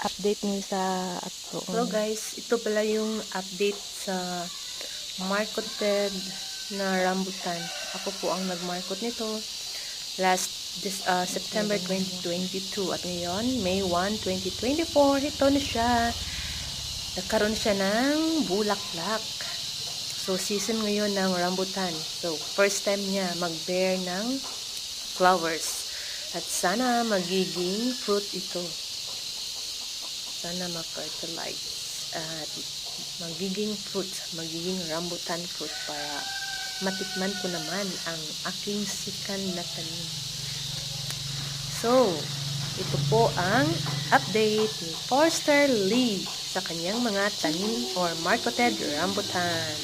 update ni sa ato. Hello guys, ito pala yung update sa marketed na rambutan. Ako po ang nag-market nito September 2022 at ngayon May 1, 2024 ito na siya. Nagkaroon siya ng bulaklak. So season ngayon ng rambutan. So first time niya mag-bear ng flowers. At sana magiging fruit ito. Sana ma-fertilize at magiging fruit, magiging rambutan fruit para matikman ko naman ang aking sikan na tanim. So, ito po ang update ni Forster Lee sa kanyang mga tanim or marketed rambutan.